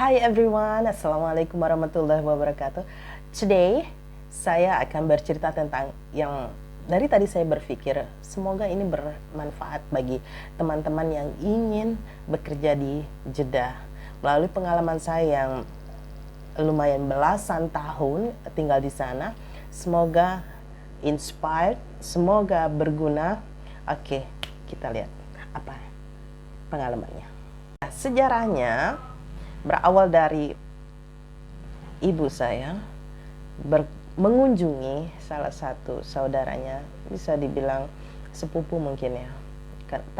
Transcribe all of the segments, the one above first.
Hi everyone, Assalamualaikum warahmatullahi wabarakatuh. Today, saya akan bercerita tentang yang dari tadi saya berpikir, semoga ini bermanfaat bagi teman-teman yang ingin bekerja di Jeddah. Melalui pengalaman saya yang lumayan belasan tahun tinggal di sana, semoga inspired, semoga berguna. Oke, kita lihat apa pengalamannya. Nah, sejarahnya berawal dari ibu saya mengunjungi salah satu saudaranya, bisa dibilang sepupu mungkin ya,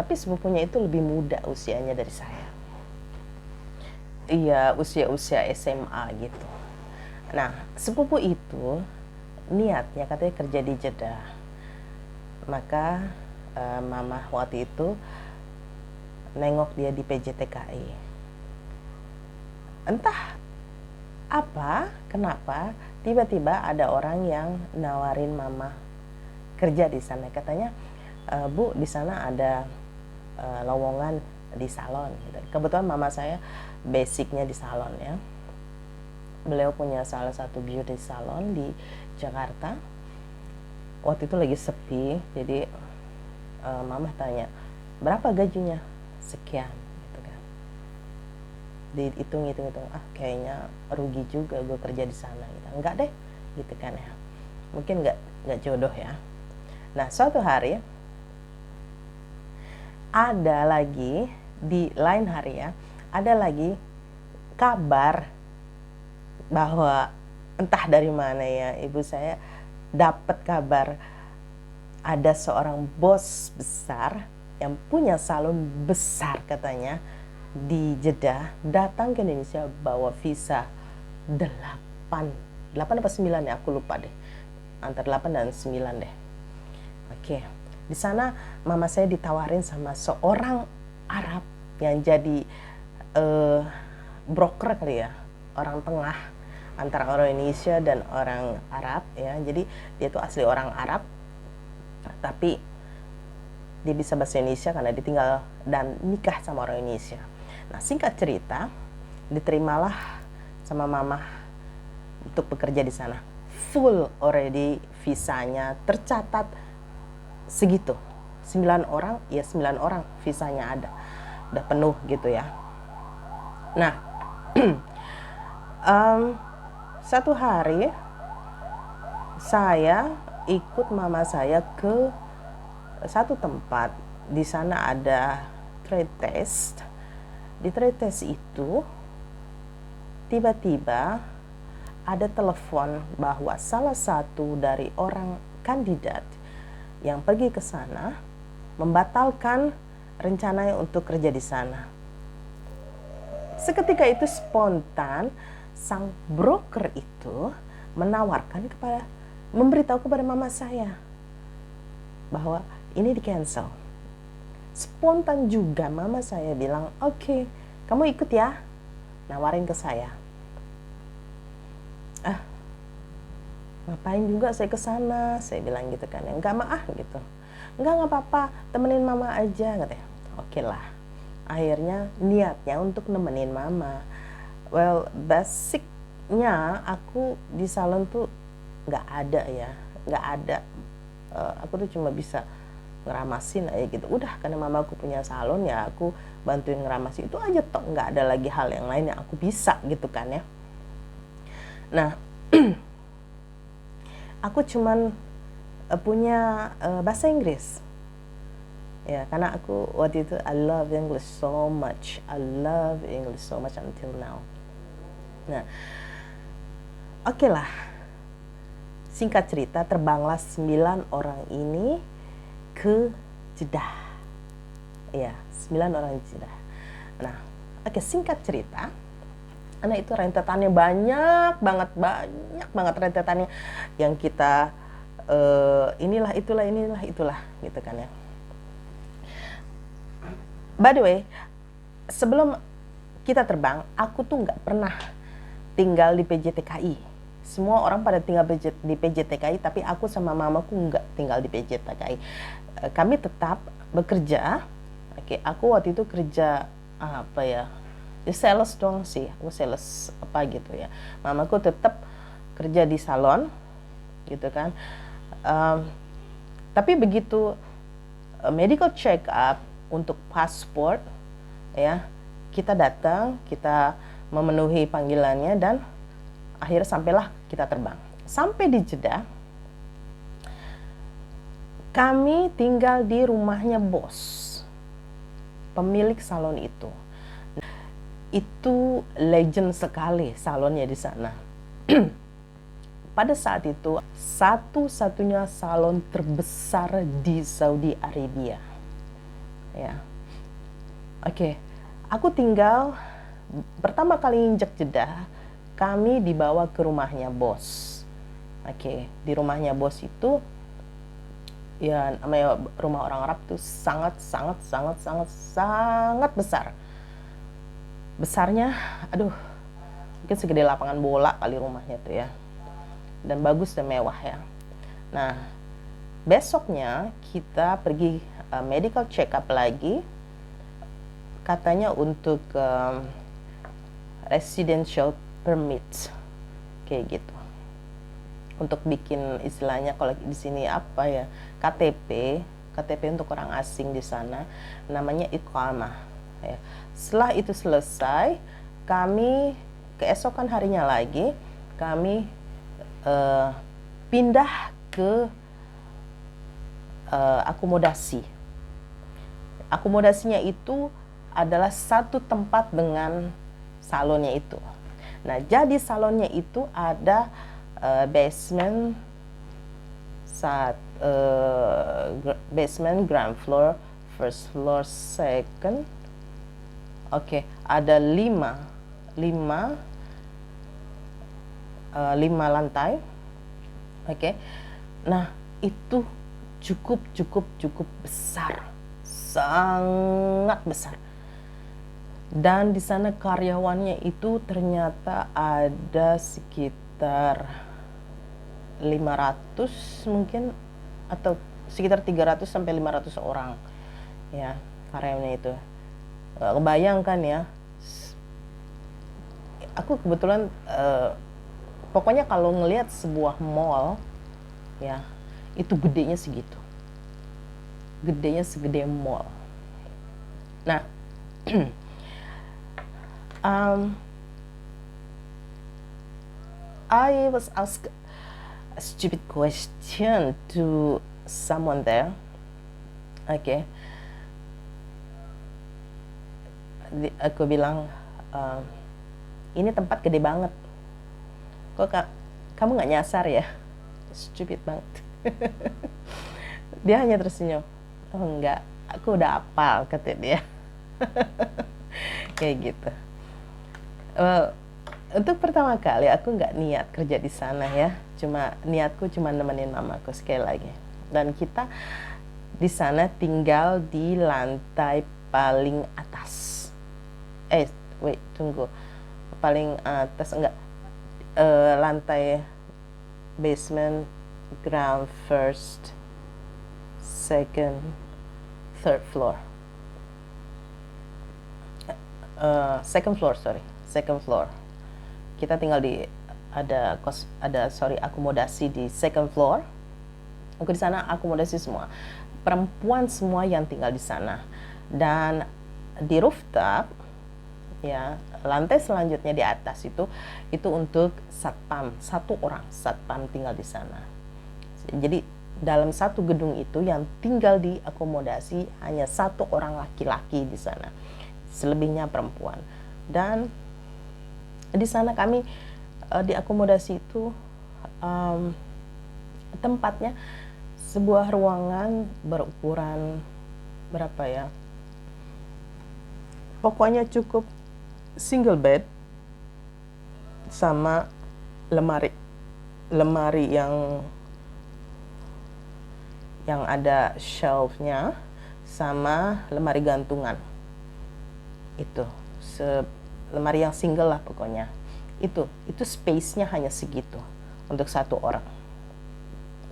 tapi sepupunya itu lebih muda usianya dari saya. Iya, usia SMA gitu. Nah, sepupu itu niatnya katanya kerja di Jeddah. Maka mama waktu itu nengok dia di PJTKI. Entah apa, kenapa tiba-tiba ada orang yang nawarin mama kerja di sana. Katanya, Bu, di sana ada lowongan di salon. Kebetulan mama saya basicnya di salon ya. Beliau punya salah satu beauty salon di Jakarta. Waktu itu lagi sepi, jadi mama tanya, berapa gajinya? Sekian. Dihitung, kayaknya rugi juga gue kerja di sana gitu. Enggak deh, gitu kan ya. Mungkin enggak jodoh ya. Nah, suatu hari ada lagi di lain hari ya, ada lagi kabar bahwa entah dari mana ya, ibu saya dapat kabar ada seorang bos besar yang punya salon besar katanya di Jeddah datang ke Indonesia bawa visa 8 apa 9 ya, aku lupa deh, antara 8 dan 9 deh. Oke, di sana mama saya ditawarin sama seorang Arab yang jadi broker kali ya, orang tengah antara orang Indonesia dan orang Arab ya. Jadi dia tuh asli orang Arab tapi dia bisa bahasa Indonesia karena dia tinggal dan nikah sama orang Indonesia. Nah, singkat cerita, diterimalah sama mama untuk bekerja di sana. Full already visanya, tercatat segitu. 9 orang, ya 9 orang visanya ada. Udah penuh gitu ya. Nah, satu hari saya ikut mama saya ke satu tempat. Di sana ada trade test. Di trade test itu tiba-tiba ada telepon bahwa salah satu dari orang kandidat yang pergi ke sana membatalkan rencananya untuk kerja di sana. Seketika itu spontan sang broker itu memberitahu kepada mama saya bahwa ini di cancel. Spontan juga mama saya bilang, oke, kamu ikut ya, nawarin ke saya. Ngapain juga saya ke sana, saya bilang gitu kan, enggak gitu. Enggak apa-apa, temenin mama aja katanya. Oke lah. Akhirnya niatnya untuk nemenin mama. Well, basicnya aku di salon tuh nggak ada. Aku tuh cuma bisa ngeramasin aja gitu. Udah, karena mama aku punya salon ya aku bantuin ngeramasin itu aja toh, nggak ada lagi hal yang lain yang aku bisa gitu kan ya. Nah, aku cuman punya bahasa Inggris ya, karena aku waktu itu I love English so much until now. Nah, oke lah, singkat cerita terbanglah 9 orang ini ke Jeddah. Ya, 9 orang di Jeddah. Nah, oke, singkat cerita, karena itu rentetannya banyak banget rentetannya yang kita inilah itulah gitu kan ya. By the way, sebelum kita terbang, aku tuh nggak pernah tinggal di PJTKI. Semua orang pada tinggal di PJTKI, tapi aku sama mamaku nggak tinggal di PJTKI. Kami tetap bekerja. Oke, aku waktu itu kerja apa ya, sales doang sih, aku sales apa gitu ya. Mamaku tetap kerja di salon gitu kan. Tapi begitu medical check up untuk pasport ya, kita datang, kita memenuhi panggilannya, dan akhirnya sampailah kita terbang. Sampai di Jeddah, kami tinggal di rumahnya bos, pemilik salon itu. Itu legend sekali salonnya di sana. Pada saat itu satu-satunya salon terbesar di Saudi Arabia. Ya. Oke. Aku tinggal pertama kali injak Jeddah, kami dibawa ke rumahnya bos. Oke, di rumahnya bos itu ya namanya rumah orang Arab tuh sangat besar. Besarnya, aduh, mungkin segede lapangan bola kali rumahnya tuh ya. Dan bagus dan mewah ya. Nah, besoknya kita pergi medical check up lagi, katanya untuk residential permit kayak gitu, untuk bikin istilahnya kalau di sini apa ya, KTP untuk orang asing di sana, namanya iqamah ya. Setelah itu selesai, kami keesokan harinya lagi kami pindah ke akomodasi. Akomodasinya itu adalah satu tempat dengan salonnya itu. Nah, jadi salonnya itu ada basement, ground floor, first floor, second. Oke, ada lima lantai. Oke. Nah, itu cukup besar. Sangat besar. Dan di sana karyawannya itu ternyata ada sekitar 500 mungkin, atau sekitar 300 sampai 500 orang. Ya, karyawannya itu. Kebayangkan ya. Aku kebetulan pokoknya kalau ngelihat sebuah mall ya, itu gedenya segitu. Gedenya segede mall. Nah, I was asked a stupid question to someone there. Okay. Aku bilang, ini tempat gede banget. Kok kamu nggak nyasar ya? Stupid banget. Dia hanya tersenyum. Oh enggak, aku udah hafal, kata dia. Kayak gitu. Untuk pertama kali aku nggak niat kerja di sana ya. Niatku cuma nemenin mamaku sekali lagi. Dan kita di sana tinggal di lantai paling atas. Tunggu. Paling atas enggak. Lantai basement, ground, first, second, third floor. Second floor. Kita tinggal di akomodasi di second floor. Aku di sana akomodasi semua. Perempuan semua yang tinggal di sana. Dan di rooftop ya, lantai selanjutnya di atas itu untuk satpam, satu orang satpam tinggal di sana. Jadi dalam satu gedung itu yang tinggal di akomodasi hanya satu orang laki-laki di sana, selebihnya perempuan. Dan di sana kami di akomodasi itu tempatnya sebuah ruangan berukuran berapa ya? Pokoknya cukup single bed sama lemari yang ada shelf-nya sama lemari gantungan. Itu lemari yang single lah pokoknya. Itu space-nya hanya segitu untuk satu orang.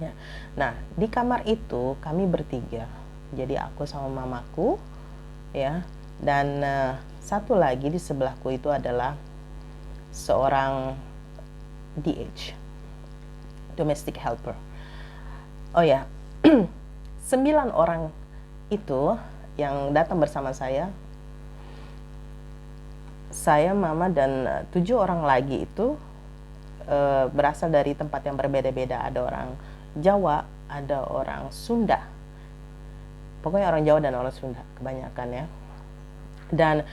Ya. Nah, di kamar itu kami bertiga. Jadi aku sama mamaku ya, dan satu lagi di sebelahku itu adalah seorang DH, domestic helper. Oh ya, 9 orang itu yang datang bersama saya, mama, dan 7 orang lagi itu berasal dari tempat yang berbeda-beda. Ada orang Jawa, ada orang Sunda. Pokoknya orang Jawa dan orang Sunda kebanyakan ya. Dan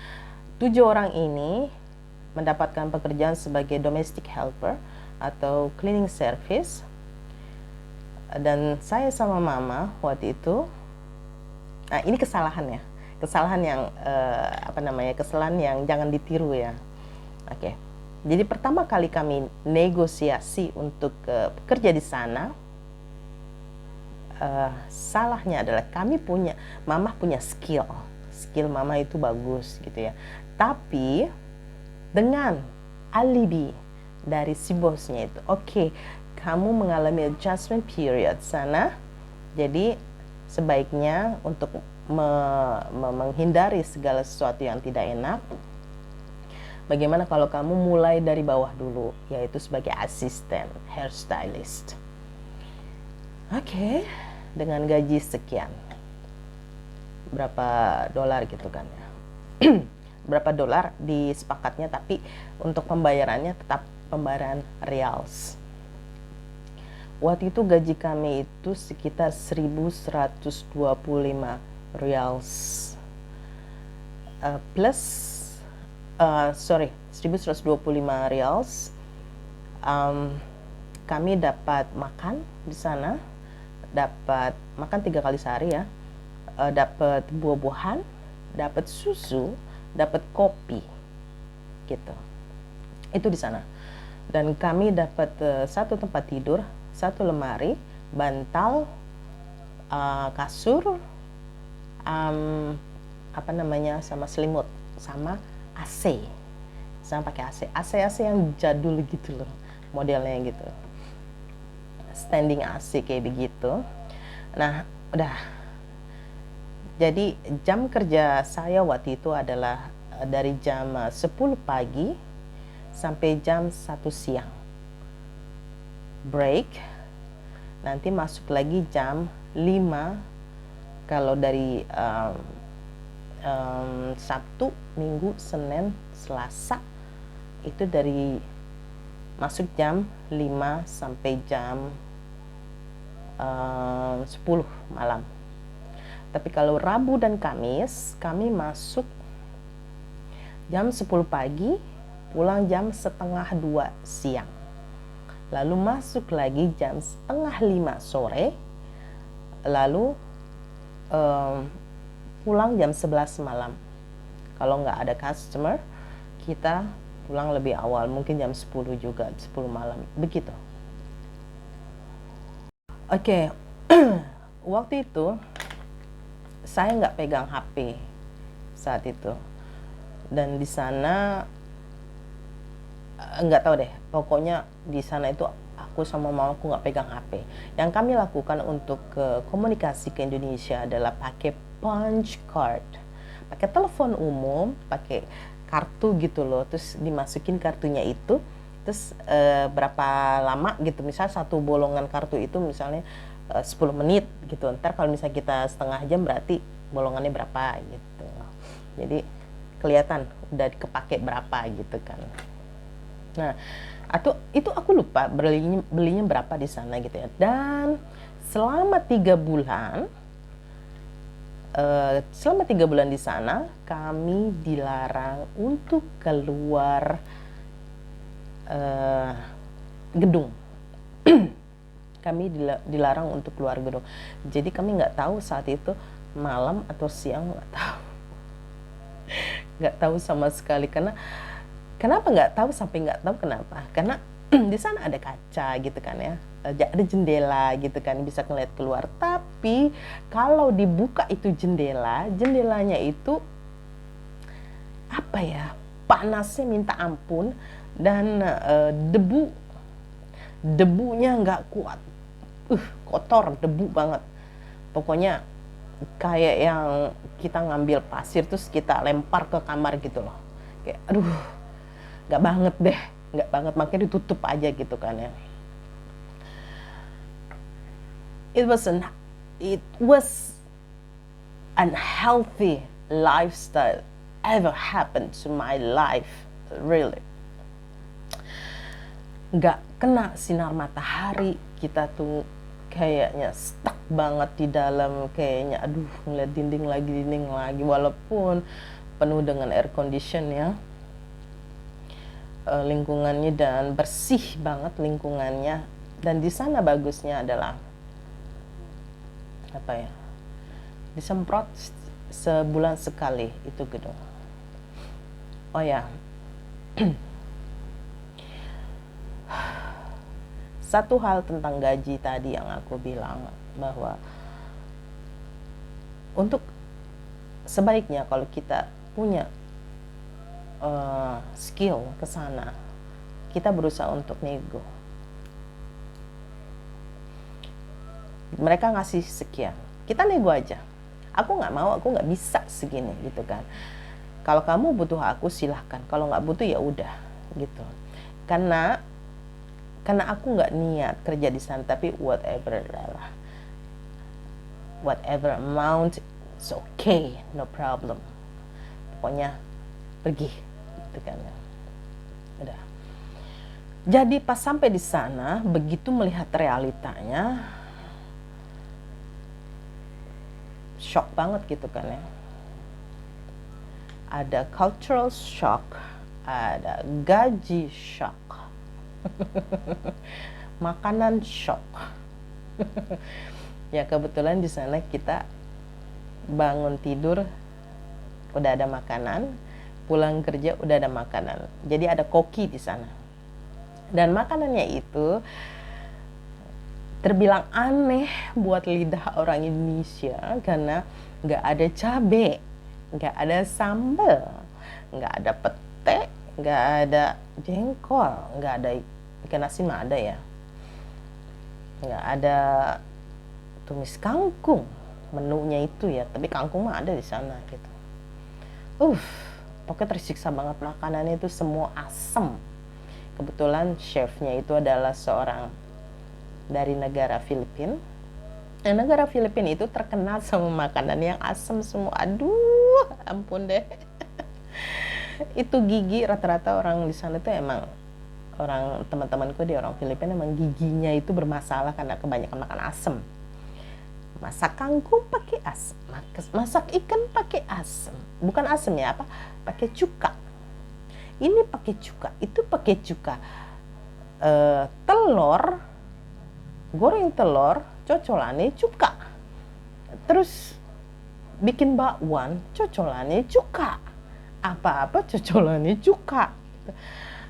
7 orang ini mendapatkan pekerjaan sebagai domestic helper atau cleaning service. Dan saya sama mama waktu itu, nah ini kesalahan ya, kesalahan yang kesalahan yang jangan ditiru ya. Oke. Jadi pertama kali kami negosiasi untuk bekerja di sana, salahnya adalah mama punya skill mama itu bagus gitu ya. Tapi dengan alibi dari si bosnya itu, oke, kamu mengalami adjustment period sana, jadi sebaiknya untuk menghindari segala sesuatu yang tidak enak, bagaimana kalau kamu mulai dari bawah dulu, yaitu sebagai asisten hairstylist. Oke, dengan gaji sekian, berapa dolar gitu kan ya. Berapa dolar disepakatnya, tapi untuk pembayarannya tetap pembayaran reals. Waktu itu gaji kami itu sekitar 1.125 reals plus 1.125 reals. Kami dapat makan di sana, dapat makan 3 kali sehari ya, dapat buah-buahan, dapat susu, dapat kopi gitu. Itu di sana. Dan kami dapat 1 tempat tidur, 1 lemari, bantal, kasur, sama selimut, sama AC. Sama pakai AC yang jadul gitu loh, modelnya gitu. Standing AC kayak begitu. Nah, udah. Jadi jam kerja saya waktu itu adalah dari jam 10 pagi sampai jam 1 siang. Break. Nanti masuk lagi jam 5 kalau dari Sabtu, Minggu, Senin, Selasa itu dari masuk jam 5 sampai jam 10 malam. Tapi kalau Rabu dan Kamis kami masuk jam 10 pagi, pulang jam 1:30 siang. Lalu masuk lagi jam 4:30 sore, lalu pulang jam 11 malam. Kalau nggak ada customer, kita pulang lebih awal, mungkin jam 10 juga, 10 malam, begitu. Oke. Waktu itu saya nggak pegang HP saat itu, dan di sana nggak tahu deh, pokoknya di sana itu aku sama mamaku nggak pegang HP. Yang kami lakukan untuk komunikasi ke Indonesia adalah pakai punch card, pakai telepon umum, pakai kartu gitu loh, terus dimasukin kartunya itu, terus berapa lama gitu, misal satu bolongan kartu itu misalnya 10 menit gitu. Ntar kalau misalnya kita setengah jam berarti bolongannya berapa gitu. Jadi kelihatan udah kepake berapa gitu kan. Nah, itu aku lupa belinya berapa di sana gitu ya. Dan selama 3 bulan di sana kami dilarang untuk keluar gedung. Kami dilarang untuk keluar gedung. Jadi kami nggak tahu saat itu malam atau siang, nggak tahu. Nggak tahu sama sekali. Kenapa nggak tahu, sampai nggak tahu kenapa? Karena di sana ada kaca gitu kan ya, ada jendela gitu kan, bisa ngeliat keluar. Tapi kalau dibuka itu jendelanya itu apa ya, panasnya minta ampun, dan debunya nggak kuat, kotor, debu banget. Pokoknya kayak yang kita ngambil pasir terus kita lempar ke kamar gitu loh. Kayak aduh, nggak banget deh, nggak banget, makanya ditutup aja gitu kan ya. It was unhealthy lifestyle ever happened to my life, really. Nggak kena sinar matahari, kita tuh kayaknya stuck banget di dalam, kayaknya aduh ngeliat dinding lagi, walaupun penuh dengan air condition ya, lingkungannya, dan bersih banget lingkungannya. Dan di sana bagusnya adalah apa ya, disemprot sebulan sekali itu gedung. Oh ya, satu hal tentang gaji tadi yang aku bilang, bahwa untuk sebaiknya kalau kita punya skill ke sana, kita berusaha untuk nego. Mereka ngasih sekian, kita nego aja. Aku nggak mau, aku nggak bisa segini gitu kan. Kalau kamu butuh aku silahkan, kalau nggak butuh ya udah gitu. Karena aku nggak niat kerja di sana, tapi whatever amount it's okay, no problem. Pokoknya pergi gitu kan ya. Udah. Jadi pas sampai di sana, begitu melihat realitanya, shock banget gitu kan ya. Ada cultural shock, ada gaji shock, makanan shock. Ya kebetulan di sana kita bangun tidur udah ada makanan, pulang kerja udah ada makanan. Jadi ada koki di sana. Dan makanannya itu terbilang aneh buat lidah orang Indonesia karena nggak ada cabai, nggak ada sambal, nggak ada pete, nggak ada jengkol, nggak ada ikan asin mah ada ya, nggak ada tumis kangkung menunya itu ya, tapi kangkung mah ada di sana gitu. Pokoknya tersiksa banget, makanannya itu semua asam. Kebetulan chefnya itu adalah seorang dari negara Filipina. Dan negara Filipina itu terkenal sama makanan yang asam semua. Aduh, ampun deh. Itu gigi rata-rata orang di sana tuh emang, orang teman-temanku di orang Filipina emang giginya itu bermasalah karena kebanyakan makan asam. Masak kangkung pakai asam, masak ikan pakai asam. Bukan asam ya, apa? Pakai cuka. Ini pakai cuka, itu pakai cuka. Telur, goreng telur, cocolannya cuka. Terus bikin bakwan, cocolannya cuka. Apa-apa cocolannya cuka.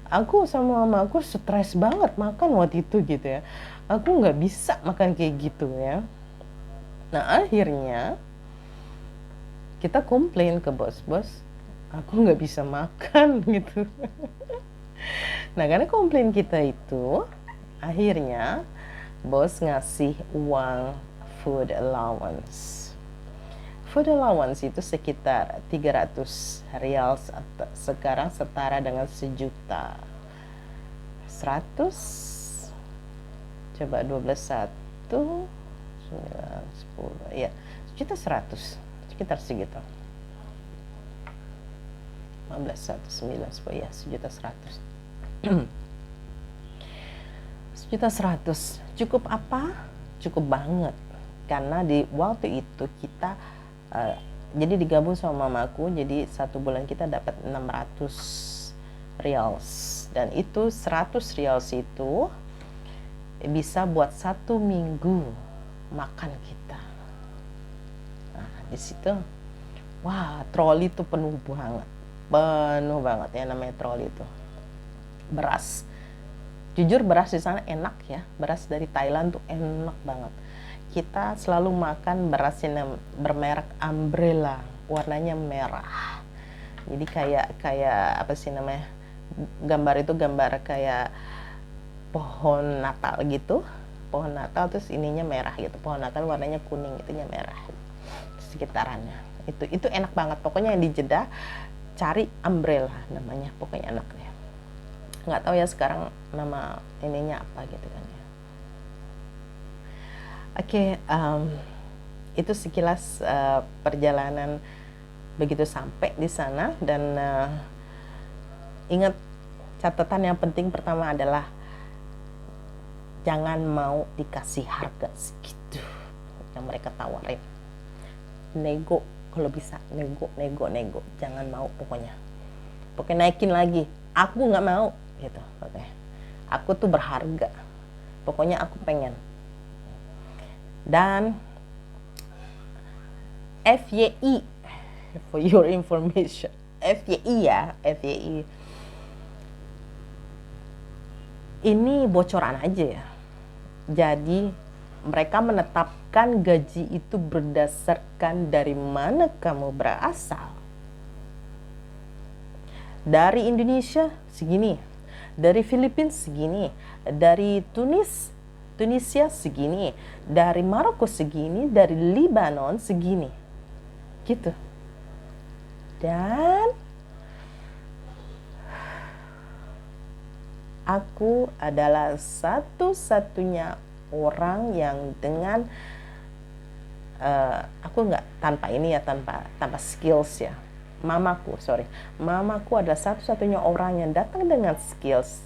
Aku sama mama aku stres banget makan waktu itu gitu ya. Aku nggak bisa makan kayak gitu ya. Nah akhirnya kita komplain ke bos, aku nggak bisa makan gitu. Nah karena komplain kita itu, akhirnya bos ngasih uang food allowance. Food allowance itu sekitar 300 rial, sekarang setara dengan 1.100.000. Coba 12 1 9 10 ya, 1.100.000 sekitar segitu. 15 1 9 10 ya, 1.100.000. 1.100.000 cukup apa? Cukup banget, karena di waktu itu kita jadi digabung sama mamaku, jadi satu bulan kita dapat 600 rials, dan itu 100 rials itu bisa buat 1 minggu makan kita. Nah di situ, wah, troli itu penuh banget ya, namanya troli itu. Beras, jujur beras di sana enak ya, beras dari Thailand tuh enak banget. Kita selalu makan beras yang bermerek Umbrella, warnanya merah. Jadi kayak apa sih namanya? Gambar itu gambar kayak pohon Natal gitu. Pohon Natal terus ininya merah gitu. Pohon Natal warnanya kuning, itunya merah. sekitarannya. Itu enak banget. Pokoknya yang di Jeddah cari Umbrella namanya, pokoknya enak ya. Nggak tahu ya sekarang nama ininya apa gitu kan ya. Oke, itu sekilas perjalanan begitu sampai di sana. Dan ingat, catatan yang penting pertama adalah jangan mau dikasih harga segitu yang mereka tawarin. Nego kalau bisa, nego, jangan mau pokoknya naikin lagi. Aku nggak mau gitu. Oke. Aku tuh berharga, pokoknya aku pengen. Dan FYI, for your information, FYI ya, FYI, ini bocoran aja ya. Jadi mereka menetapkan gaji itu berdasarkan dari mana kamu berasal. Dari Indonesia segini, dari Filipina segini, dari Tunisia segini, dari Maroko segini, dari Lebanon segini, gitu. Dan aku adalah satu-satunya orang yang dengan aku nggak tanpa ini ya, tanpa skills ya. Mamaku adalah satu-satunya orang yang datang dengan skills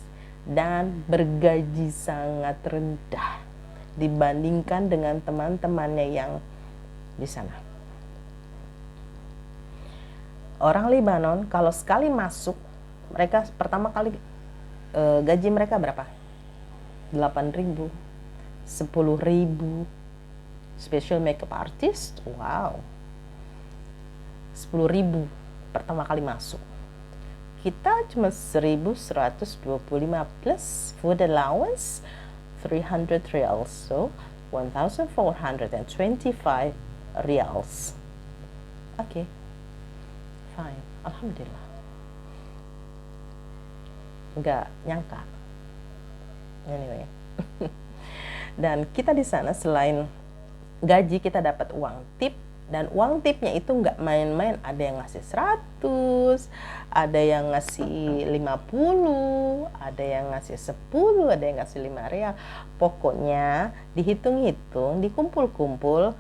dan bergaji sangat rendah dibandingkan dengan teman-temannya yang di sana. Orang Lebanon kalau sekali masuk, mereka pertama kali gaji mereka berapa? 8.000, 10.000. Special makeup artist, wow, 10.000 pertama kali masuk. Kita cuma 1.125 plus food allowance 300 riyals, so 1,425 riyals. Oke, fine, alhamdulillah. Nggak nyangka, anyway. Dan kita di sana selain gaji kita dapat uang tip, dan uang tipnya itu nggak main-main. Ada yang ngasih 100, ada yang ngasih 50, ada yang ngasih 10, ada yang ngasih 5 rial. Pokoknya dihitung-hitung, dikumpul-kumpul,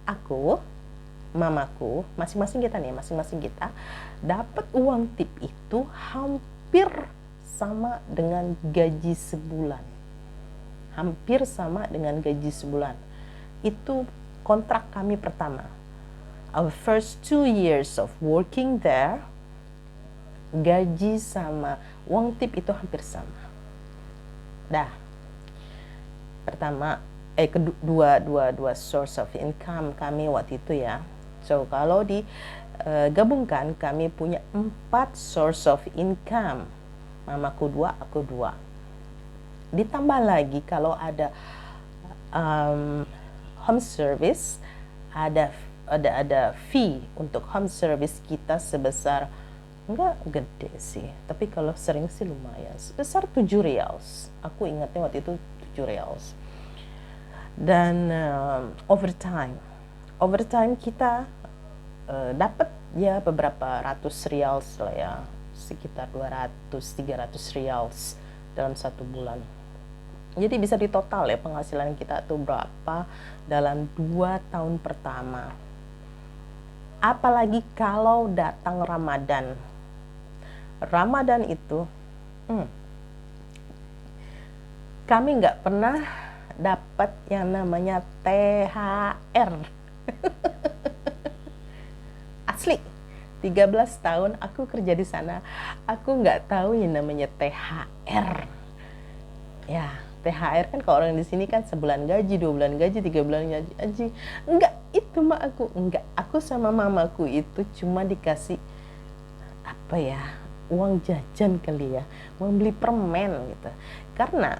aku, mamaku, masing-masing kita dapat uang tip itu hampir sama dengan gaji sebulan. Itu kontrak kami pertama. Our first 2 years of working there, gaji sama uang tip itu hampir sama. Kedua source of income kami waktu itu ya. So kalau digabungkan kami punya 4 source of income. Mamaku 2, aku 2. Ditambah lagi kalau ada home service, ada fee untuk home service kita sebesar, enggak gede sih, tapi kalau sering sih lumayan, sebesar 7 riyals. Aku ingatnya waktu itu 7 riyals. Dan overtime kita dapat ya beberapa ratus riyals lah ya, sekitar 200-300 riyals dalam 1 bulan. Jadi bisa ditotal ya penghasilan kita tuh berapa dalam 2 tahun pertama. Apalagi kalau datang Ramadan. Ramadan itu kami nggak pernah dapat yang namanya THR. Asli, 13 tahun aku kerja di sana, aku nggak tahu yang namanya THR. Ya, THR kan kalau orang di sini kan sebulan gaji, 2 bulan gaji, 3 bulan gaji. Enggak, itu mah aku sama mamaku itu cuma dikasih apa ya, uang jajan kali ya, uang beli permen gitu. Karena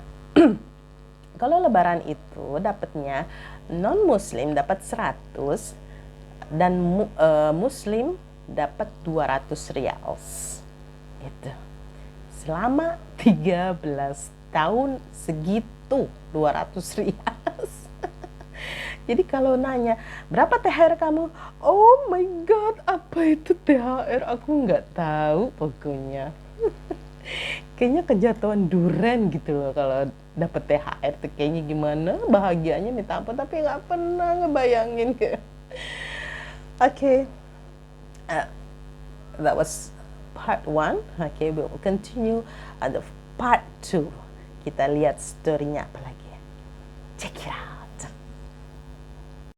kalau lebaran itu dapatnya non muslim dapat 100 dan muslim dapat 200 riyals. Itu. Selama 13 tahun segitu 200 riyals. Jadi kalau nanya, berapa THR kamu? Oh my God, apa itu THR? Aku nggak tahu pokoknya. Kayaknya kejatuhan duren gitu loh kalau dapet THR tuh kayaknya gimana bahagianya minta ampun tapi nggak pernah ngebayangin ke. Okay, uh, that was part 1. Okay, we'll continue at the part 2. Kita lihat storynya apa lagi.